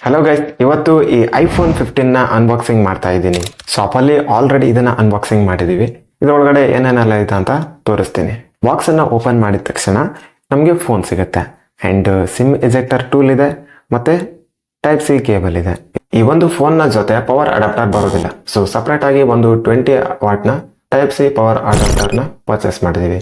Hello guys, ಇವತ್ತು ಈ iPhone 15ನ unboxing ಮಾಡ್ತಾ ಇದ್ದೀನಿ. ಶಾಪಲ್ಲಿ ಆಲ್ರೆಡಿ ಇದನ್ನ ಅನ್ಬಾಕ್ಸಿಂಗ್ ಮಾಡಿದೀವಿ. ಇದರೊಳಗಡೆ ಏನೇನೆಲ್ಲ ಇದೆ ಅಂತ ತೋರಿಸ್ತೀನಿ. ಬಾಕ್ಸ್ ಅನ್ನ ಓಪನ್ ಮಾಡಿದ ತಕ್ಷಣ ನಮಗೆ ಫೋನ್ ಸಿಗುತ್ತೆ ಅಂಡ್ ಸಿಮ್ ಎಜೆಕ್ಟರ್ ಟೂಲ್ ಇದೆ ಮತ್ತೆ ಟೈಪ್ ಸಿ ಕೇಬಲ್ ಇದೆ. ಈ ಒಂದು ಫೋನ್ನ ಜೊತೆ ಪವರ್ ಅಡಾಪ್ಟರ್ ಬರೋದಿಲ್ಲ, ಸೊ ಸಪ್ರೇಟ್ ಆಗಿ ಒಂದು 20 ವಾಟ್ನ ಟೈಪ್ ಸಿ ಪವರ್ ಅಡಾಪ್ಟರ್ನ ಪರ್ಚೇಸ್ ಮಾಡಿದೀವಿ.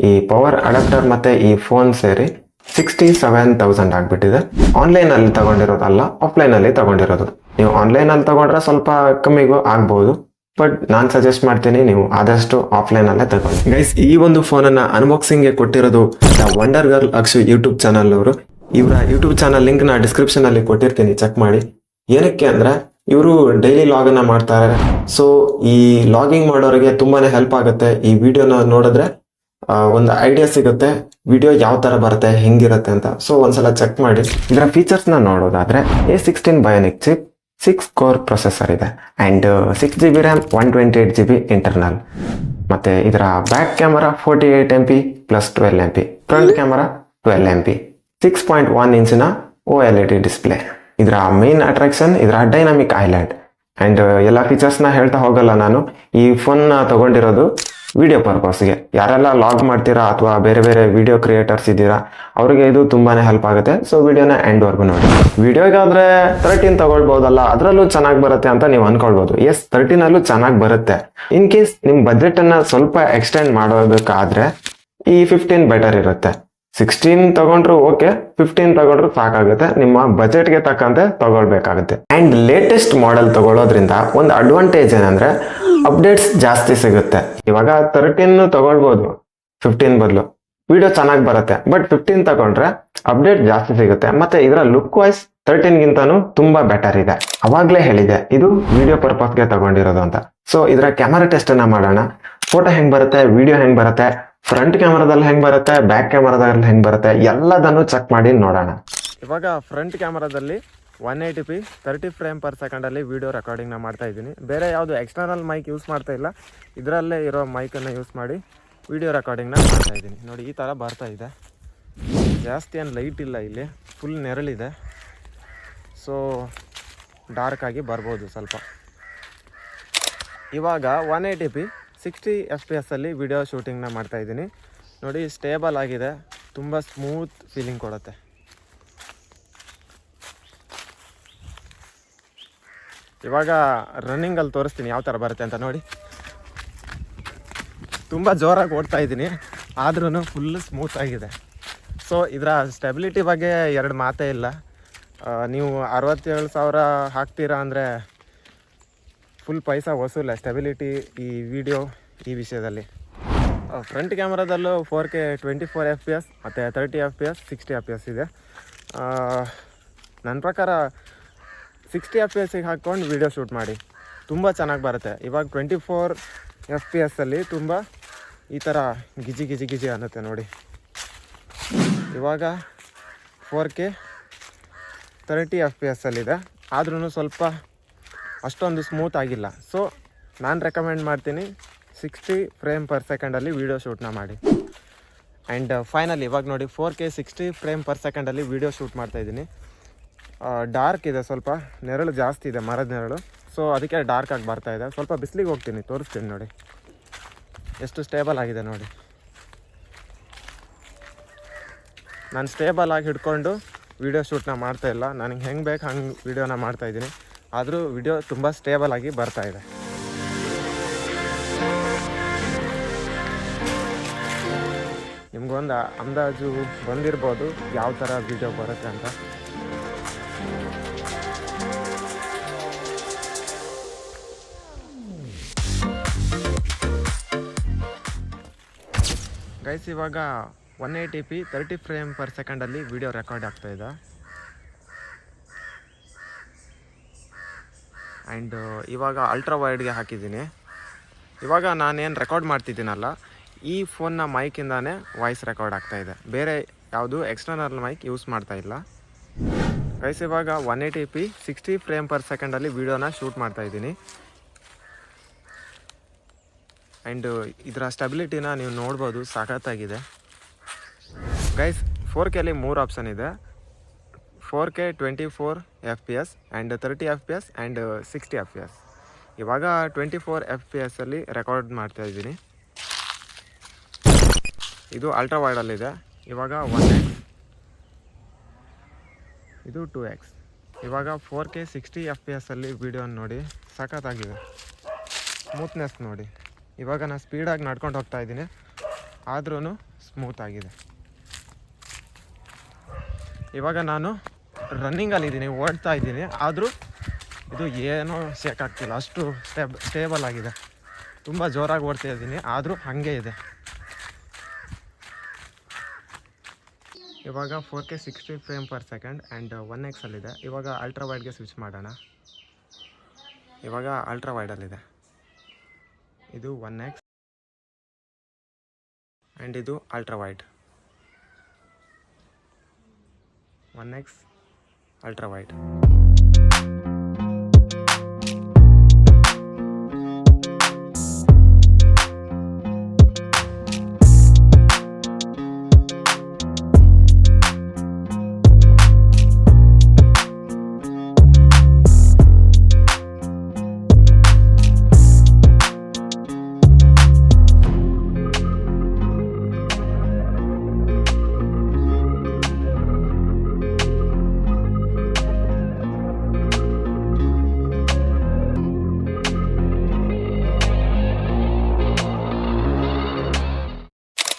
ಈ ಪವರ್ ಅಡಾಪ್ಟರ್ ಮತ್ತೆ ಈ ಫೋನ್ ಸೇರಿ 67,000 ಆಗ್ಬಿಟ್ಟಿದೆ. ಆನ್ಲೈನ್ ಅಲ್ಲಿ ತಗೊಂಡಿರೋದಲ್ಲ, ಆಫ್ಲೈನ್ ಅಲ್ಲಿ ತಗೊಂಡಿರೋದು. ನೀವು ಆನ್ಲೈನ್ ಅಲ್ಲಿ ತಗೊಂಡ್ರೆ ಸ್ವಲ್ಪ ಕಮ್ಮಿಗೂ ಆಗ್ಬಹುದು, ಬಟ್ ನಾನು ಸಜೆಸ್ಟ್ ಮಾಡ್ತೀನಿ ನೀವು ಆದಷ್ಟು ಆಫ್ಲೈನ್ ಅಲ್ಲೇ ತಗೊಳ್ಳಿ. ಗೈಸ್, ಈ ಒಂದು ಫೋನ್ ಅನ್ನ ಅನ್ಬಾಕ್ಸಿಂಗ್ ಗೆ ಕೊಟ್ಟಿರೋದು the wonder girl Akshu YouTube channel ಅವರು. ಇವರ ಯೂಟ್ಯೂಬ್ ಚಾನಲ್ ಲಿಂಕ್ ನ ಡಿಸ್ಕ್ರಿಪ್ಷನ್ ಅಲ್ಲಿ ಕೊಟ್ಟಿರ್ತೀನಿ, ಚೆಕ್ ಮಾಡಿ. ಏನಕ್ಕೆ ಅಂದ್ರೆ ಇವರು ಡೈಲಿ ಲಾಗ್ ಅನ್ನ ಮಾಡ್ತಾರೆ. ಸೊ ಈ ಲಾಗಿಂಗ್ ಮಾಡೋರಿಗೆ ತುಂಬಾನೇ ಹೆಲ್ಪ್ ಆಗುತ್ತೆ. ಈ ವಿಡಿಯೋನ ನೋಡಿದ್ರೆ ಒಂದು ಐಡಿಯಾ ಸಿಗುತ್ತೆ ವಿಡಿಯೋ ಯಾವ ತರ ಬರುತ್ತೆ, ಹೆಂಗಿರುತ್ತೆ ಅಂತ. ಸೊ ಒಂದ್ಸಲ ಚೆಕ್ ಮಾಡಿ. ಇದರ ಫೀಚರ್ಸ್ ನ ನೋಡೋದಾದ್ರೆ A16 bionic chip, 6 core processor ಇದೆ and 6GB RAM, 128GB internal. ಮತ್ತೆ ಇದರ back camera 48MP plus 12MP, front camera 12MP, 6.1 ಇಂಚಿನ OLED ಡಿಸ್ಪ್ಲೇ. ಇದರ ಮೇನ್ ಅಟ್ರಾಕ್ಷನ್ ಇದರ ಡೈನಾಮಿಕ್ ಐಲ್ಯಾಂಡ್ ಅಂಡ್ ಎಲ್ಲ ಫೀಚರ್ಸ್ ನ ಹೇಳ್ತಾ ಹೋಗಲ್ಲ ನಾನು. ಈ ಫೋನ್ ನ ತಗೊಂಡಿರೋದು ವಿಡಿಯೋ ಪರ್ಪಸ್ಗೆ. ಯಾರೆಲ್ಲ ಲಾಗ್ ಮಾಡ್ತೀರಾ ಅಥವಾ ಬೇರೆ ಬೇರೆ ವಿಡಿಯೋ ಕ್ರಿಯೇಟರ್ಸ್ ಇದ್ದೀರಾ ಅವರಿಗೆ ಇದು ತುಂಬಾನೇ ಹೆಲ್ಪ್ ಆಗುತ್ತೆ. ಸೊ ವಿಡಿಯೋನ ಎಂಡ್ ವರ್ಗು ನೋಡಿ. ವಿಡಿಯೋಗಾದ್ರೆ 13 ತಗೊಳ್ಬಹುದಲ್ಲ, ಅದರಲ್ಲೂ ಚೆನ್ನಾಗಿ ಬರುತ್ತೆ ಅಂತ ನೀವು ಅನ್ಕೊಳ್ಬಹುದು. ಎಸ್, 13 ಅಲ್ಲೂ ಚೆನ್ನಾಗಿ ಬರುತ್ತೆ. ಇನ್ ಕೇಸ್ ನಿಮ್ ಬಜೆಟ್ ಅನ್ನ ಸ್ವಲ್ಪ ಎಕ್ಸ್ಟೆಂಡ್ ಮಾಡೋದಕ್ಕಾದ್ರೆ ಈ 15 ಬೆಟರ್ ಇರುತ್ತೆ. 16 ತಗೊಂಡ್ರು ಓಕೆ, 15 ತಗೊಂಡ್ರು ಸಾಕಾಗುತ್ತೆ. ನಿಮ್ಮ ಬಜೆಟ್ಗೆ ತಕ್ಕಂತೆ ತಗೊಳ್ಬೇಕಾಗುತ್ತೆ. ಅಂಡ್ ಲೇಟೆಸ್ಟ್ ಮಾಡೆಲ್ ತಗೊಳ್ಳೋದ್ರಿಂದ ಒಂದು ಅಡ್ವಾಂಟೇಜ್ ಏನಂದ್ರೆ ಅಪ್ಡೇಟ್ಸ್ ಜಾಸ್ತಿ ಸಿಗುತ್ತೆ. ಇವಾಗ 13 ತಗೊಳ್ಬಹುದು 15 ಬದಲು, ವಿಡಿಯೋ ಚೆನ್ನಾಗಿ ಬರುತ್ತೆ. ಬಟ್ 15 ತಗೊಂಡ್ರೆ ಅಪ್ಡೇಟ್ ಜಾಸ್ತಿ ಸಿಗುತ್ತೆ. ಮತ್ತೆ ಇದರ ಲುಕ್ ವೈಸ್ 13 ಗಿಂತಾನು ತುಂಬಾ ಬೆಟರ್ ಇದೆ. ಅವಾಗ್ಲೇ ಹೇಳಿದೆ ಇದು ವಿಡಿಯೋ ಪರ್ಪಸ್ಗೆ ತಗೊಂಡಿರೋದು ಅಂತ. ಸೊ ಇದರ ಕ್ಯಾಮರಾ ಟೆಸ್ಟ್ ಅನ್ನ ಮಾಡೋಣ. ಫೋಟೋ ಹೆಂಗ್ ಬರುತ್ತೆ, ವಿಡಿಯೋ ಹೆಂಗ್ ಬರುತ್ತೆ, ಫ್ರಂಟ್ ಕ್ಯಾಮರಾದಲ್ಲಿ ಹೆಂಗ್ ಬರುತ್ತೆ, ಬ್ಯಾಕ್ ಕ್ಯಾಮರಾದಲ್ಲಿ ಹೆಂಗ್ ಬರುತ್ತೆ, ಎಲ್ಲದನ್ನು ಚೆಕ್ ಮಾಡಿ ನೋಡೋಣ. ಇವಾಗ ಫ್ರಂಟ್ ಕ್ಯಾಮರಾದಲ್ಲಿ 180p 30 ಫ್ರೇಮ್ ಪರ್ ಸೆಕೆಂಡ್ ಅಲ್ಲಿ ವಿಡಿಯೋ ರೆಕಾರ್ಡಿಂಗ್ ನ ಮಾಡ್ತಾ ಇದ್ದೀನಿ. ಬೇರೆ ಯಾವುದು ಎಕ್ಸ್ಟರ್ನಲ್ ಮೈಕ್ ಯೂಸ್ ಮಾಡ್ತಾ ಇಲ್ಲ, ಇದರಲ್ಲೇ ಇರೋ ಮೈಕ್ ಅನ್ನ ಯೂಸ್ ಮಾಡಿ ವಿಡಿಯೋ ರೆಕಾರ್ಡಿಂಗ್ ನ ಮಾಡ್ತಾ ಇದ್ದೀನಿ. ನೋಡಿ, ಈ ತರ ಬರ್ತಾ ಇದೆ. ಜಾಸ್ತಿ ಏನು ಲೈಟ್ ಇಲ್ಲ, ಇಲ್ಲಿ ಫುಲ್ ನೆರಳಿದೆ. ಸೊ ಡಾರ್ಕ್ ಆಗಿ ಬರ್ಬೋದು ಸ್ವಲ್ಪ. ಇವಾಗ 180p 60 FPS ಅಲ್ಲಿ ವಿಡಿಯೋ ಶೂಟಿಂಗ್ನ ಮಾಡ್ತಾ ಇದ್ದೀನಿ. ನೋಡಿ, ಸ್ಟೇಬಲ್ ಆಗಿದೆ, ತುಂಬ ಸ್ಮೂತ್ ಫೀಲಿಂಗ್ ಕೊಡುತ್ತೆ. ಇವಾಗ ರನ್ನಿಂಗಲ್ಲಿ ತೋರಿಸ್ತೀನಿ ಯಾವ ಥರ ಬರುತ್ತೆ ಅಂತ. ನೋಡಿ, ತುಂಬ ಜೋರಾಗಿ ಓಡ್ತಾ ಇದ್ದೀನಿ, ಆದ್ರೂ ಫುಲ್ ಸ್ಮೂತ್ ಆಗಿದೆ. ಸೊ ಇದರ ಸ್ಟೆಬಿಲಿಟಿ ಬಗ್ಗೆ ಎರಡು ಮಾತೇ ಇಲ್ಲ. ನೀವು 67,000 ಹಾಕ್ತೀರಾ ಅಂದರೆ ಫುಲ್ ಪೈಸಾ ವಸೂಲೆ ಸ್ಟೆಬಿಲಿಟಿ ಈ ವಿಡಿಯೋ ಈ ವಿಷಯದಲ್ಲಿ. ಫ್ರಂಟ್ ಕ್ಯಾಮ್ರಾದಲ್ಲೂ 4K 24 FPS ಮತ್ತು 30 FPS 60 FPS ಇದೆ. ನನ್ನ ಪ್ರಕಾರ 60 FPSಗೆ ಹಾಕ್ಕೊಂಡು ವಿಡಿಯೋ ಶೂಟ್ ಮಾಡಿ, ತುಂಬ ಚೆನ್ನಾಗಿ ಬರುತ್ತೆ. ಇವಾಗ 24 FPS ಅಲ್ಲಿ ತುಂಬ ಈ ಥರ ಗಿಜಿ ಗಿಜಿ ಗಿಜಿ ಅನ್ನುತ್ತೆ ನೋಡಿ. ಇವಾಗ 4K 30 FPS ಅಲ್ಲಿದೆ, ಆದ್ರೂ ಸ್ವಲ್ಪ ಅಷ್ಟೊಂದು ಸ್ಮೂತ್ ಆಗಿಲ್ಲ. ಸೊ ನಾನು ರೆಕಮೆಂಡ್ ಮಾಡ್ತೀನಿ 60 ಫ್ರೇಮ್ ಪರ್ ಸೆಕೆಂಡಲ್ಲಿ ವೀಡಿಯೋ ಶೂಟ್ನ ಮಾಡಿ. ಆ್ಯಂಡ್ ಫೈನಲಿ ಇವಾಗ ನೋಡಿ 4K 60 ಫ್ರೇಮ್ ಪರ್ ಸೆಕೆಂಡಲ್ಲಿ ವೀಡಿಯೋ ಶೂಟ್ ಮಾಡ್ತಾಯಿದ್ದೀನಿ. ಡಾರ್ಕ್ ಇದೆ, ಸ್ವಲ್ಪ ನೆರಳು ಜಾಸ್ತಿ ಇದೆ, ಮರದ ನೆರಳು. ಸೊ ಅದಕ್ಕೆ ಡಾರ್ಕ್ ಆಗಿ ಬರ್ತಾಯಿದೆ. ಸ್ವಲ್ಪ ಬಿಸಿಲಿಗೆ ಹೋಗ್ತೀನಿ, ತೋರಿಸ್ತೀನಿ ನೋಡಿ ಎಷ್ಟು ಸ್ಟೇಬಲ್ ಆಗಿದೆ ನೋಡಿ. ನಾನು ಸ್ಟೇಬಲ್ ಆಗಿ ಹಿಡ್ಕೊಂಡು ವೀಡಿಯೋ ಶೂಟ್ನ ಮಾಡ್ತಾಯಿಲ್ಲ, ನನಗೆ ಹೆಂಗೆ ಬೇಕು ಹಂಗೆ ವೀಡಿಯೋನ ಮಾಡ್ತಾಯಿದ್ದೀನಿ. ಆದರೂ ವಿಡಿಯೋ ತುಂಬ ಸ್ಟೇಬಲ್ ಆಗಿ ಬರ್ತಾ ಇದೆ. ನಿಮ್ಗೊಂದು ಅಂದಾಜು ಬಂದಿರ್ಬೋದು ಯಾವ ಥರ ವಿಡಿಯೋ ಬರುತ್ತೆ ಅಂತ. ಗೈಸ್, ಇವಾಗ 180p 30 ಫ್ರೇಮ್ ಪರ್ ಸೆಕೆಂಡಲ್ಲಿ ವಿಡಿಯೋ ರೆಕಾರ್ಡ್ ಆಗ್ತಾಯಿದೆ. ಆ್ಯಂಡ್ ಇವಾಗ ಅಲ್ಟ್ರಾ ವೈಡ್ಗೆ ಹಾಕಿದ್ದೀನಿ. ಇವಾಗ ನಾನೇನು ರೆಕಾರ್ಡ್ ಮಾಡ್ತಿದ್ದೀನಲ್ಲ, ಈ ಫೋನ್ನ ಮೈಕಿಂದಾನೇ ವಾಯ್ಸ್ ರೆಕಾರ್ಡ್ ಆಗ್ತಾಯಿದೆ, ಬೇರೆ ಯಾವುದು ಎಕ್ಸ್ಟರ್ನಲ್ ಮೈಕ್ ಯೂಸ್ ಮಾಡ್ತಾ ಇಲ್ಲ. ಗೈಸ್, ಇವಾಗ 180p 60 ಫ್ರೇಮ್ ಪರ್ ಸೆಕೆಂಡಲ್ಲಿ ವೀಡಿಯೋನ ಶೂಟ್ ಮಾಡ್ತಾಯಿದ್ದೀನಿ. ಆ್ಯಂಡ್ ಇದರ ಸ್ಟೆಬಿಲಿಟಿನ ನೀವು ನೋಡ್ಬೋದು, ಸಖತ್ತಾಗಿದೆ. ಗೈಸ್, 4K ಅಲ್ಲಿ 3 ಆಪ್ಷನ್ ಇದೆ. 4K 24 FPS and 30 FPS and 60 FPS. ಇವಾಗ 24 FPS ಅಲ್ಲಿ ರೆಕಾರ್ಡ್ ಮಾಡ್ತಾ ಇದ್ದೀನಿ. ಇದು ಅಲ್ಟ್ರಾ ವೈಡಲ್ಲಿದೆ. ಇವಾಗ 1x, ಇದು 2x. ಇವಾಗ 4K 60 FPS ಅಲ್ಲಿ ವಿಡಿಯೋನ ನೋಡಿ, ಸಖತ್ತಾಗಿದೆ. ಸ್ಮೂತ್ನೆಸ್ ನೋಡಿ. ಇವಾಗ ನಾನು ಸ್ಪೀಡಾಗಿ ನಡ್ಕೊಂಡು ಹೋಗ್ತಾ ಇದ್ದೀನಿ, ಆದ್ರೂ ಸ್ಮೂತ್ ಆಗಿದೆ. ಇವಾಗ ನಾನು ರನ್ನಿಂಗಲ್ಲಿದ್ದೀನಿ, ಓಡ್ತಾ ಇದ್ದೀನಿ, ಆದರೂ ಇದು ಏನೂ ಶೇಕ್ ಆಗ್ತಿಲ್ಲ, ಅಷ್ಟು ಸ್ಟೇಬಲ್ ಆಗಿದೆ. ತುಂಬ ಜೋರಾಗಿ ಓಡ್ತಾ ಇದ್ದೀನಿ, ಆದರೂ ಹಾಗೆ ಇದೆ. ಇವಾಗ 4K 60 frame per second and 1x ಅಲ್ಲಿದೆ. ಇವಾಗ ಅಲ್ಟ್ರಾ ವೈಡ್ಗೆ ಸ್ವಿಚ್ ಮಾಡೋಣ. ಇವಾಗ ಅಲ್ಟ್ರಾ ವೈಡಲ್ಲಿದೆ. ಇದು 1x ಆ್ಯಂಡ್ ಇದು ultra wide. 1x ultra wide.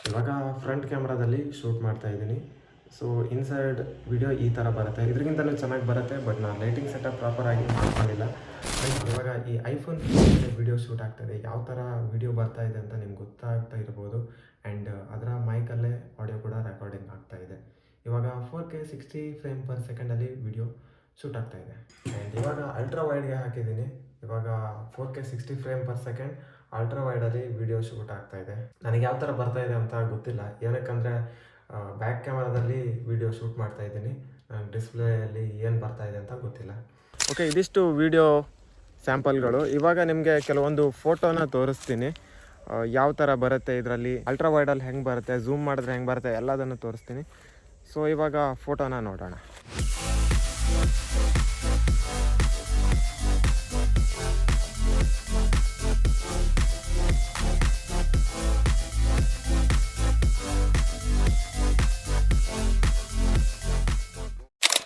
ಇವಾಗ ಫ್ರಂಟ್ ಕ್ಯಾಮ್ರಾದಲ್ಲಿ ಶೂಟ್ ಮಾಡ್ತಾ ಇದ್ದೀನಿ. ಸೊ ಇನ್ಸೈಡ್ ವಿಡಿಯೋ ಈ ಥರ ಬರುತ್ತೆ, ಇದಕ್ಕಿಂತಲೂ ಚೆನ್ನಾಗಿ ಬರುತ್ತೆ, ಬಟ್ ನಾನು ಲೈಟಿಂಗ್ ಸೆಟಪ್ ಪ್ರಾಪರಾಗಿ ಮಾಡ್ಕೊಂಡಿಲ್ಲ. ಇವಾಗ ಈ ಐಫೋನ್ ವಿಡಿಯೋ ಶೂಟ್ ಆಗ್ತಾಯಿದೆ, ಯಾವ ಥರ ವಿಡಿಯೋ ಬರ್ತಾ ಇದೆ ಅಂತ ನಿಮ್ಗೆ ಗೊತ್ತಾಗ್ತಾ ಇರ್ಬೋದು. ಆ್ಯಂಡ್ ಅದರ ಮೈಕಲ್ಲೇ ಆಡಿಯೋ ಕೂಡ ರೆಕಾರ್ಡಿಂಗ್ ಆಗ್ತಾಯಿದೆ. ಇವಾಗ 4K 60 ಫ್ರೇಮ್ ಪರ್ ಸೆಕೆಂಡಲ್ಲಿ ವಿಡಿಯೋ ಶೂಟ್ ಆಗ್ತಾಯಿದೆ. ಆ್ಯಂಡ್ ಇವಾಗ ಅಲ್ಟ್ರಾ ವೈಡ್ಗೆ ಹಾಕಿದ್ದೀನಿ. ಇವಾಗ 4K 60 frame per second ultra ವೈಡಲ್ಲಿ ವಿಡಿಯೋ ಶೂಟ್ ಆಗ್ತಾಯಿದೆ. ನನಗೆ ಯಾವ ಥರ ಬರ್ತಾಯಿದೆ ಅಂತ ಗೊತ್ತಿಲ್ಲ, ಏನಕ್ಕಂದರೆ ಬ್ಯಾಕ್ ಕ್ಯಾಮರಾದಲ್ಲಿ ವಿಡಿಯೋ ಶೂಟ್ ಮಾಡ್ತಾ ಇದ್ದೀನಿ. ಡಿಸ್ಪ್ಲೇಯಲ್ಲಿ ಏನು ಬರ್ತಾಯಿದೆ ಅಂತ ಗೊತ್ತಿಲ್ಲ. ಓಕೆ, ಇದಿಷ್ಟು ವಿಡಿಯೋ ಸ್ಯಾಂಪಲ್ಗಳು. ಇವಾಗ ನಿಮಗೆ ಕೆಲವೊಂದು ಫೋಟೋನ ತೋರಿಸ್ತೀನಿ, ಯಾವ ಥರ ಬರುತ್ತೆ ಇದರಲ್ಲಿ, ಅಲ್ಟ್ರಾ ವೈಡಲ್ಲಿ ಹೆಂಗೆ ಬರುತ್ತೆ, ಝೂಮ್ ಮಾಡಿದ್ರೆ ಹೆಂಗೆ ಬರುತ್ತೆ, ಎಲ್ಲದನ್ನು ತೋರಿಸ್ತೀನಿ. ಸೊ ಇವಾಗ ಫೋಟೋನ ನೋಡೋಣ.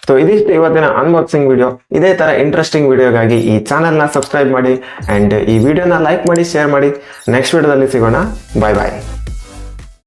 ಸೊ ಇದಿಷ್ಟು ಇವತ್ತಿನ ಅನ್ಬಾಕ್ಸಿಂಗ್ ವಿಡಿಯೋ. ಇದೇ ಥರ ಇಂಟ್ರೆಸ್ಟಿಂಗ್ ವಿಡಿಯೋಗಾಗಿ ಈ ಚಾನಲ್ನ ಸಬ್ಸ್ಕ್ರೈಬ್ ಮಾಡಿ ಆ್ಯಂಡ್ ಈ ವಿಡಿಯೋನ ಲೈಕ್ ಮಾಡಿ, ಶೇರ್ ಮಾಡಿ. ನೆಕ್ಸ್ಟ್ ವಿಡಿಯೋದಲ್ಲಿ ಸಿಗೋಣ. ಬಾಯ್ ಬಾಯ್.